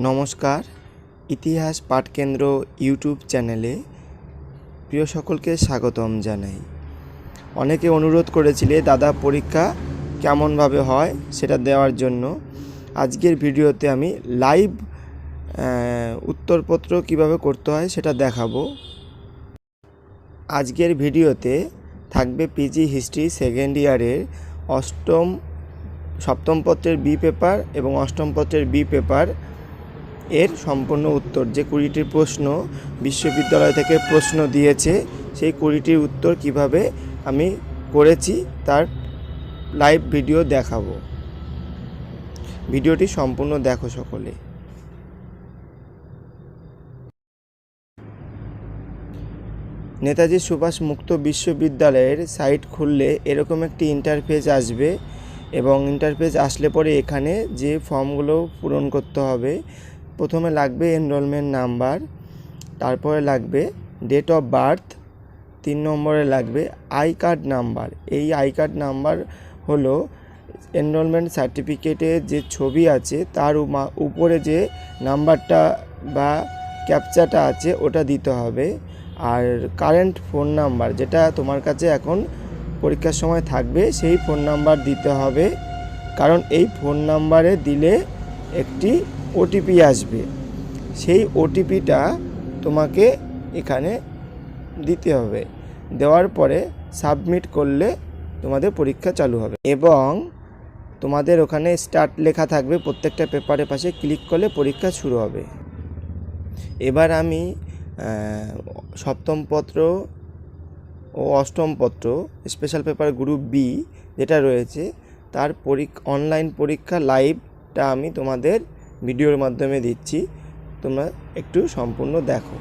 নমস্কার, ইতিহাস পাঠকেন্দ্র ইউটিউব চ্যানেলে প্রিয় সকলকে স্বাগতম জানাই। অনেকে অনুরোধ করেছিলে দাদা পরীক্ষা কেমনভাবে হয় সেটা দেওয়ার জন্য। আজকের ভিডিওতে আমি লাইভ উত্তরপত্র কিভাবে করতে হয় সেটা দেখাবো। আজকের ভিডিওতে থাকবে পিজি হিস্ট্রি সেকেন্ড ইয়ারের সপ্তম পত্রের বি পেপার এবং অষ্টম পত্রের বি পেপার এর সম্পূর্ণ উত্তর। যে 20টি প্রশ্ন বিশ্ববিদ্যালয় থেকে প্রশ্ন দিয়েছে, সেই 20টির উত্তর কিভাবে আমি করেছি তার লাইভ ভিডিও দেখাবো। ভিডিওটি সম্পূর্ণ দেখো সকলে। নেতাজি সুভাষ মুক্ত বিশ্ববিদ্যালয়ের সাইট খুললে এরকম একটি ইন্টারফেস আসবে এবং ইন্টারফেস আসলে পরে এখানে যে ফর্মগুলো পূরণ করতে হবে, প্রথমে লাগবে এনরোলমেন্ট নাম্বার, তারপরে লাগবে ডেট অফ বার্থ, 3 নম্বরে লাগবে আই কার্ড নাম্বার। এই আই কার্ড নাম্বার হলো এনরোলমেন্ট সার্টিফিকেটে যে ছবি আছে তার উপরে যে নাম্বারটা বা ক্যাপচাটা আছে ওটা দিতে হবে। আর কারেন্ট ফোন নাম্বার যেটা তোমার কাছে এখন পরীক্ষার সময় থাকবে সেই ফোন নাম্বার দিতে হবে, কারণ এই ফোন নাম্বারে দিলে একটি ওটিপি আসবে। সেই ওটিপিটা তোমাকে এখানে দিতে হবে। দেওয়ার পরে সাবমিট করলে তোমাদের পরীক্ষা চালু হবে এবং তোমাদের ওখানে স্টার্ট লেখা থাকবে প্রত্যেকটা পেপারের পাশে। ক্লিক করলে পরীক্ষা শুরু হবে। এবার আমি সপ্তম পত্র ও অষ্টম পত্র স্পেশাল পেপার গ্রুপ বি যেটা রয়েছে তার অনলাইন পরীক্ষা লাইভটা আমি তোমাদের ভিডিওর মাধ্যমে দিচ্ছি, তোমরা একটু সম্পূর্ণ দেখো।